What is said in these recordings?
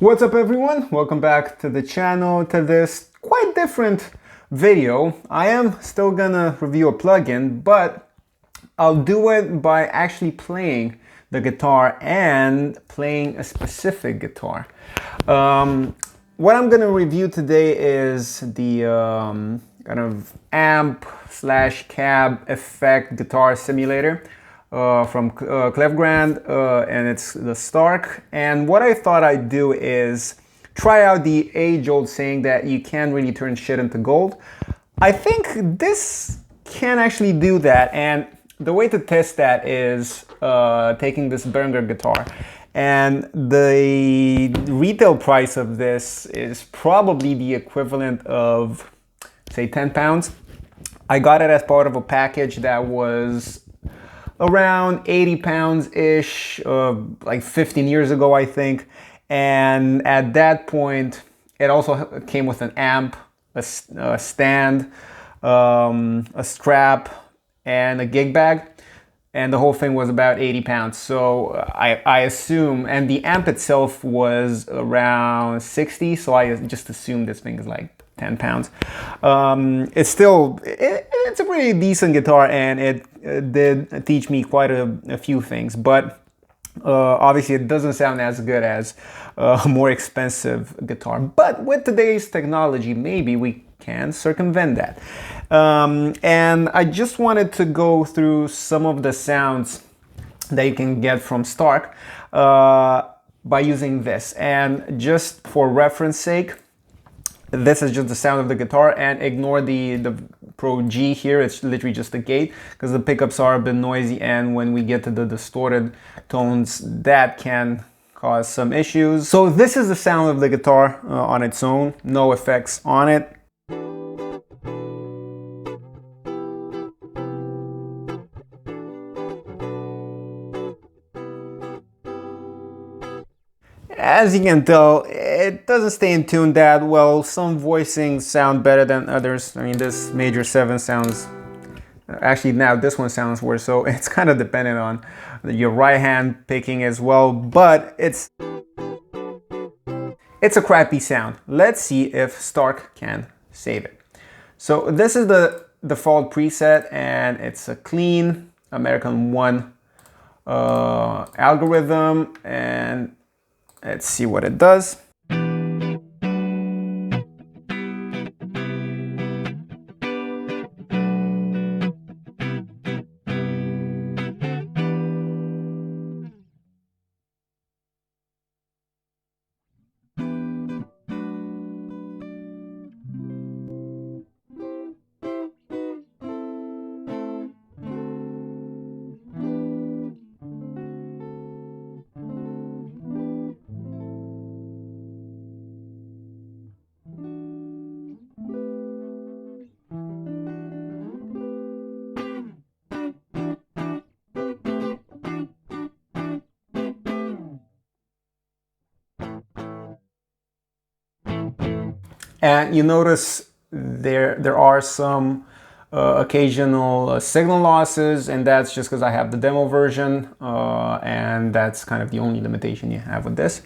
What's up everyone? Welcome back to the channel, to this quite different video. I am still gonna review a plugin, but I'll do it by actually playing the guitar and playing a specific guitar. What I'm gonna review today is the kind of amp slash cab effect guitar simulator from Klevgrand, and it's the Stark. And what I thought I'd do is try out the age-old saying that you can't really turn shit into gold. I think this can actually do that, and the way to test that is taking this Behringer guitar. And the retail price of this is probably the equivalent of, say, £10. I got it as part of a package that was around £80-ish, like 15 years ago, I think. And at that point, it also came with an amp, a stand, a strap, and a gig bag. And the whole thing was about £80. So I assume, and the amp itself was around 60. So I just assumed this thing is like £10. It's a pretty decent guitar, and it did teach me quite a few things, but obviously it doesn't sound as good as a more expensive guitar. But with today's technology, maybe we can circumvent that. And I just wanted to go through some of the sounds that you can get from Stark by using this. And just for reference sake, this is just the sound of the guitar, and ignore the Pro G here. It's literally just the gate, because the pickups are a bit noisy, and when we get to the distorted tones, that can cause some issues. So this is the sound of the guitar on its own, no effects on it. As you can tell, it doesn't stay in tune that well. Some voicings sound better than others. I mean, this major 7 sounds, actually now this one sounds worse, so it's kind of dependent on your right hand picking as well, but it's a crappy sound. Let's see if Stark can save it. So this is the default preset, and it's a clean American 1 algorithm, and let's see what it does. And you notice there are some occasional signal losses, and that's just because I have the demo version, and that's kind of the only limitation you have with this.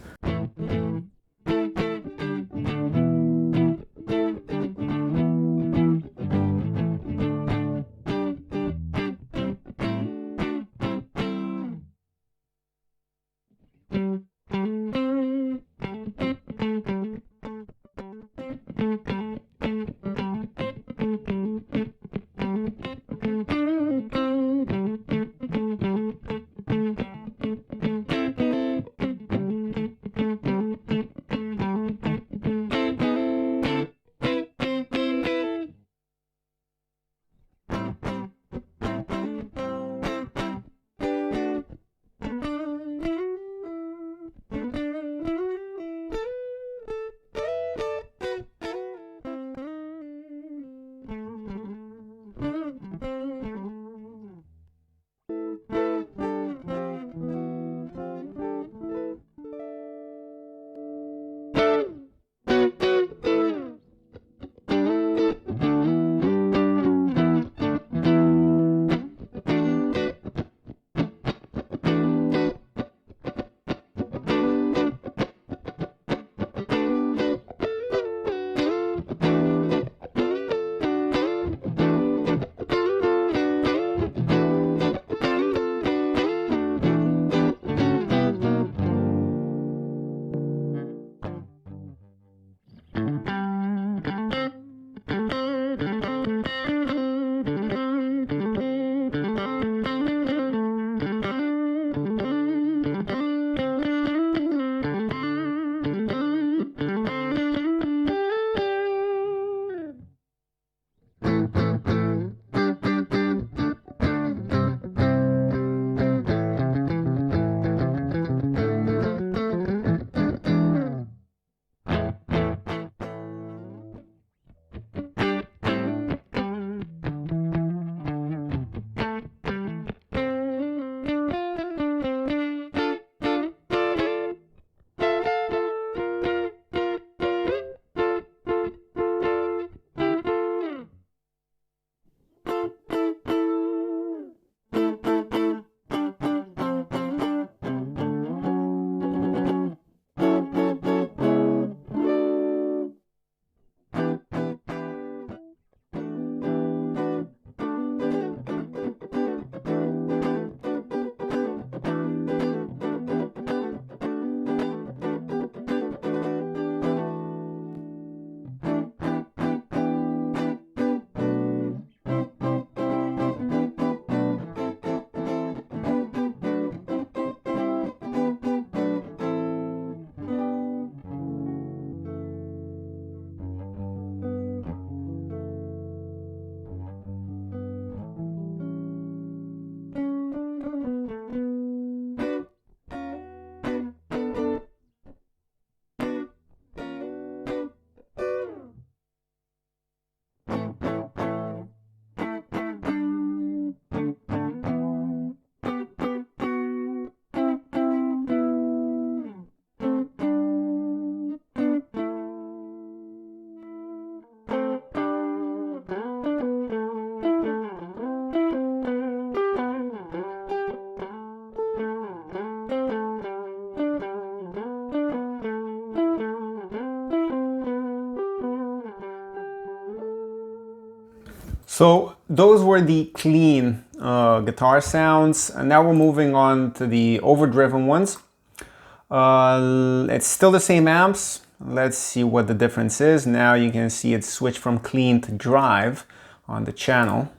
So those were the clean guitar sounds, and now we're moving on to the overdriven ones. It's still the same amps. Let's see what the difference is. Now you can see it switched from clean to drive on the channel.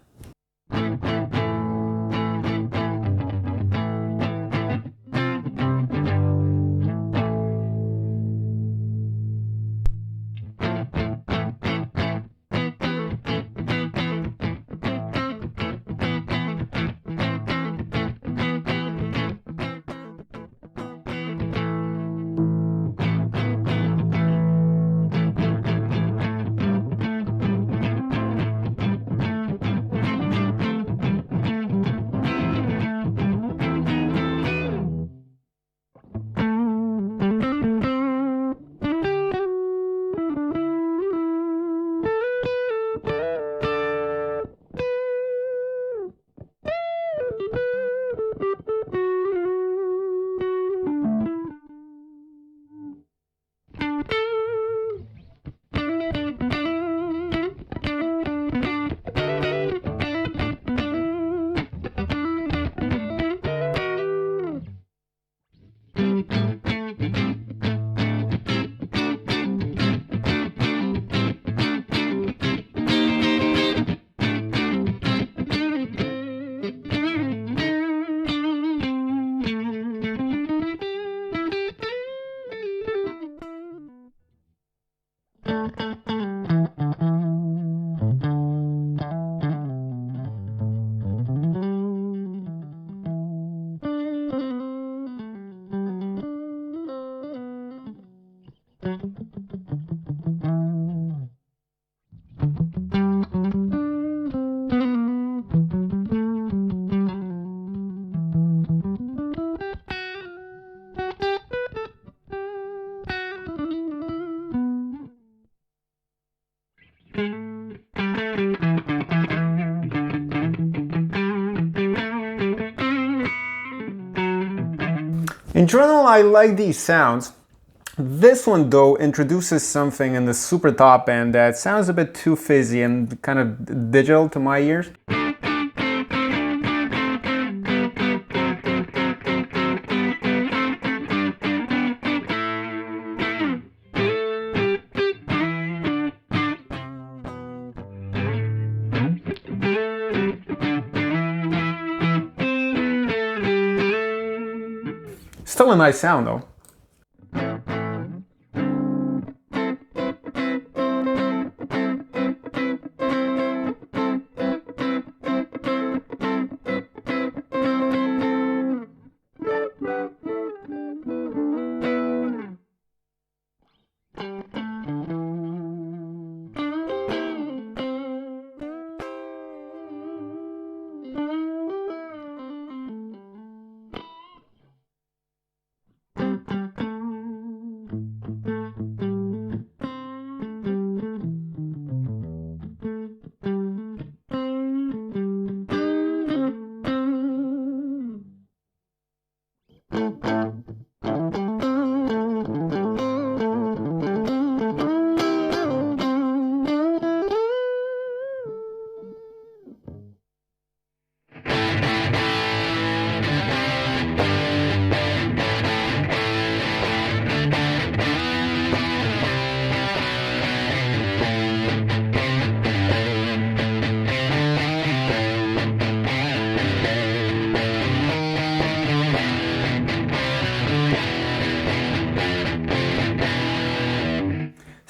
In general, I like these sounds. This one though introduces something in the super top end that sounds a bit too fizzy and kind of digital to my ears. Still a nice sound though.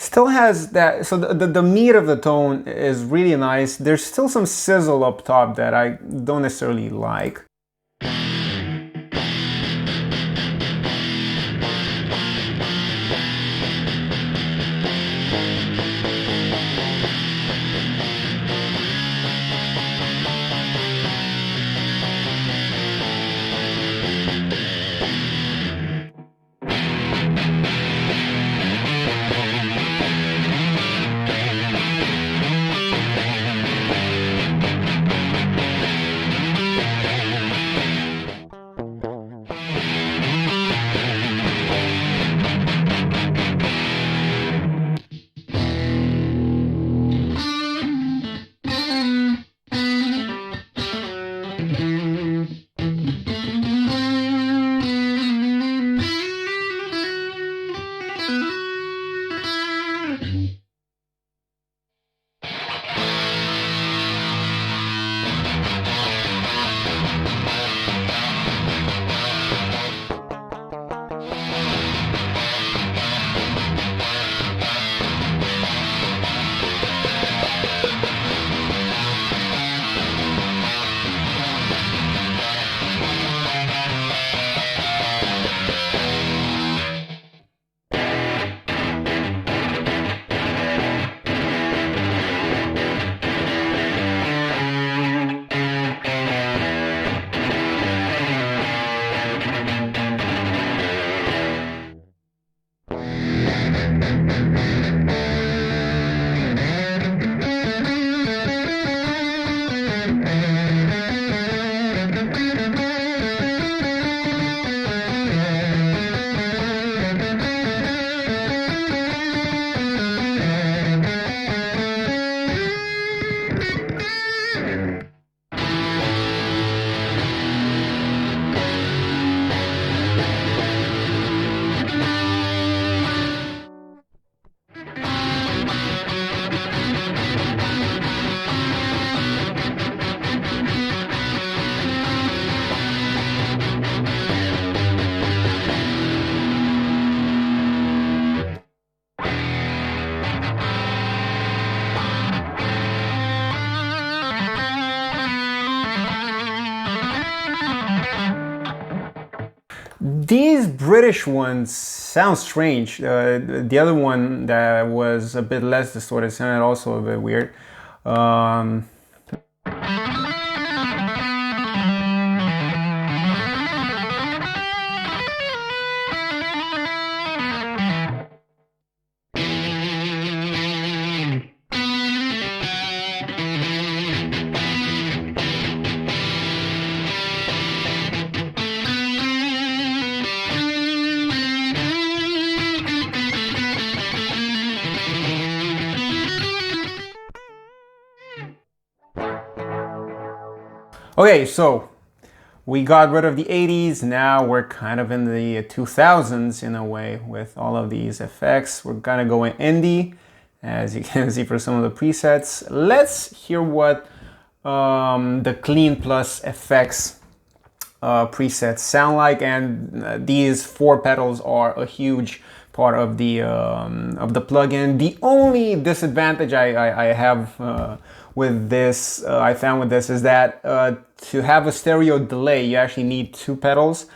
Still has that, so the meat of the tone is really nice. There's still some sizzle up top that I don't necessarily like. These British ones sound strange. The other one that was a bit less distorted sounded also a bit weird. Um, Okay, so we got rid of the 80s. Now we're kind of in the 2000s in a way with all of these effects. We're kind of going indie, as you can see for some of the presets. Let's hear what the Clean Plus effects presets sound like, and these 4 pedals are a huge part of the plugin. The only disadvantage I have with this, I found with this, is that to have a stereo delay, you actually need 2 pedals,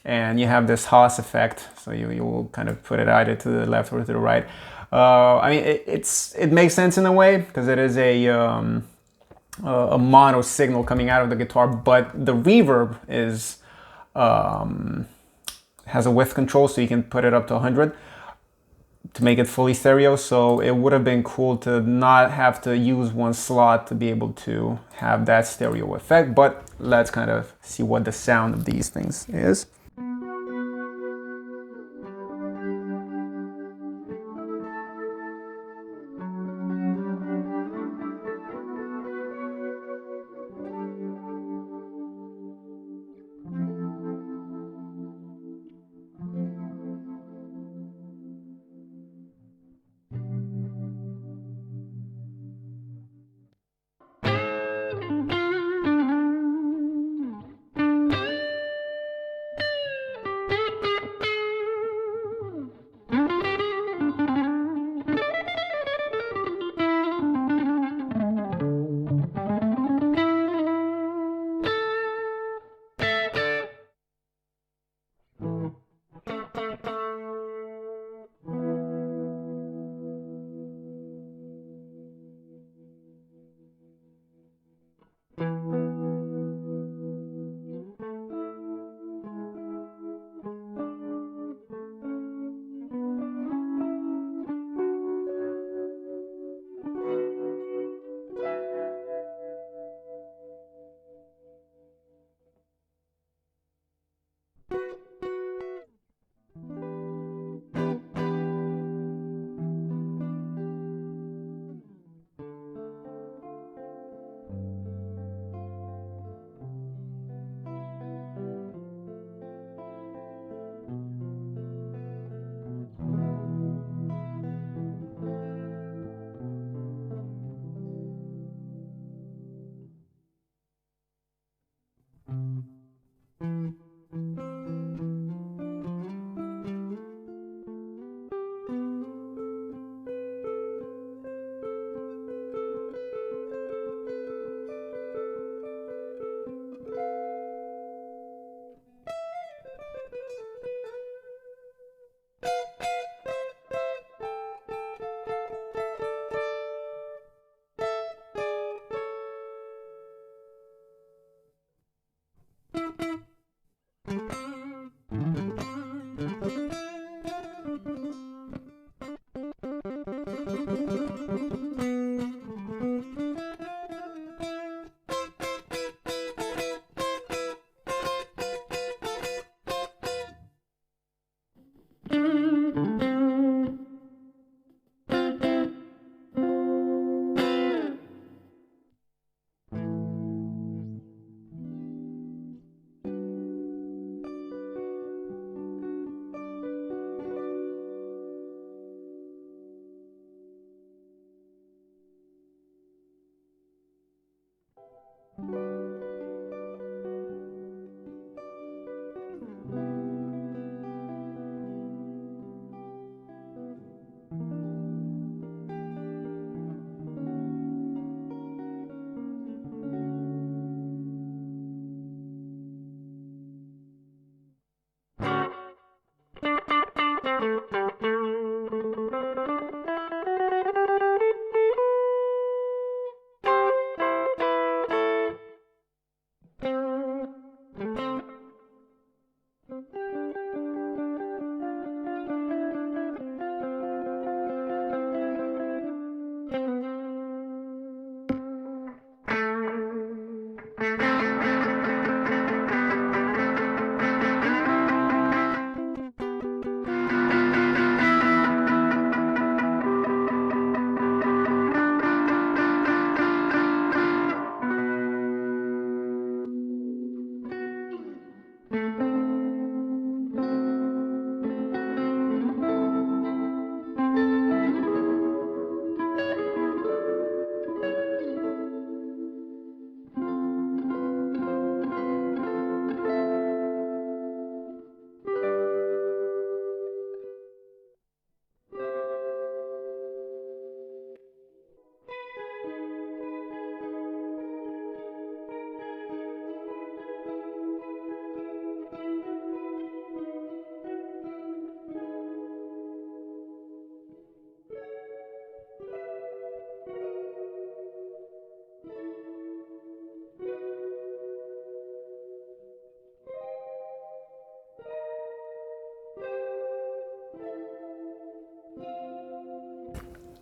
and you have this Haas effect, so you will kind of put it either to the left or to the right. I mean, it makes sense in a way because it is a mono signal coming out of the guitar, but the reverb is has a width control, so you can put it up to 100 to make it fully stereo. So it would have been cool to not have to use one slot to be able to have that stereo effect, but let's kind of see what the sound of these things is.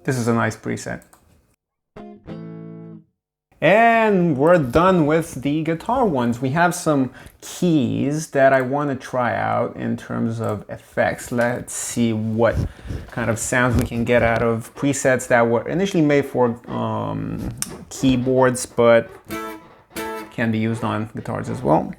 This is a nice preset. And we're done with the guitar ones. We have some keys that I want to try out in terms of effects. Let's see what kind of sounds we can get out of presets that were initially made for keyboards, but can be used on guitars as well.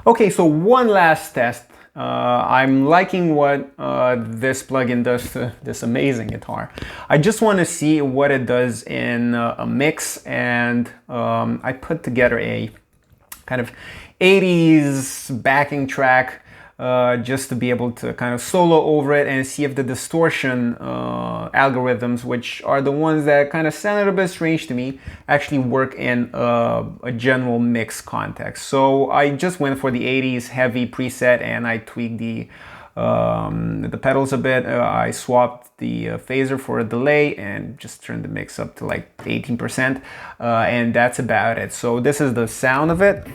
Okay, so one last test. I'm liking what this plugin does to this amazing guitar. I just want to see what it does in a mix, and I put together a kind of 80s backing track just to be able to kind of solo over it and see if the distortion algorithms, which are the ones that kind of sounded a bit strange to me, actually work in a general mix context. So I just went for the 80s heavy preset and I tweaked the pedals a bit. I swapped the phaser for a delay and just turned the mix up to like 18%, and that's about it. So this is the sound of it.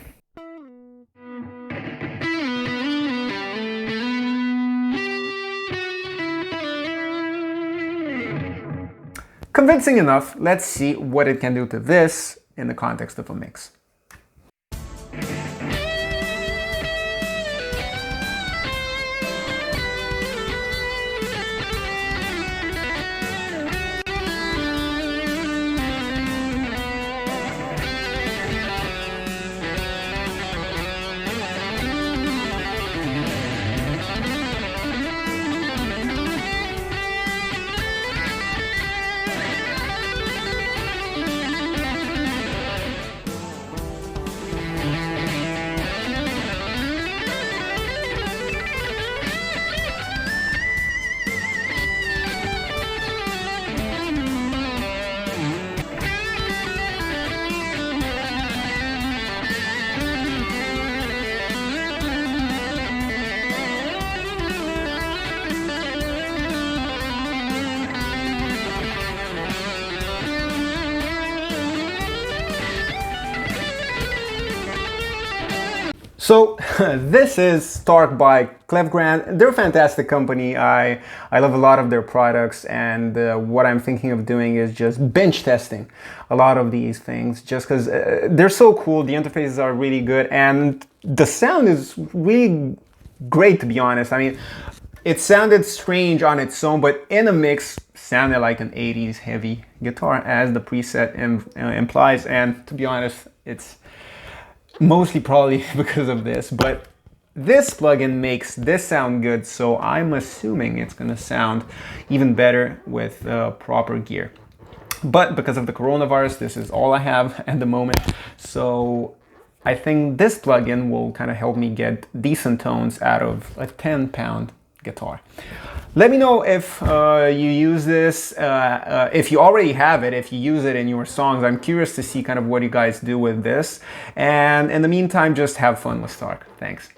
Convincing enough. Let's see what it can do to this in the context of a mix. So this is Stark by Klevgrand. They're a fantastic company. I love a lot of their products, and what I'm thinking of doing is just bench testing a lot of these things just because they're so cool. The interfaces are really good and the sound is really great, to be honest. I mean, it sounded strange on its own, but in a mix sounded like an 80s heavy guitar, as the preset implies. And to be honest, it's mostly probably because of this, but this plugin makes this sound good, so I'm assuming it's gonna sound even better with proper gear. But because of the coronavirus, this is all I have at the moment, so I think this plugin will kind of help me get decent tones out of a 10-pound guitar. Let me know if you use this, if you already have it, if you use it in your songs. I'm curious to see kind of what you guys do with this. And in the meantime, just have fun with Stark. Thanks.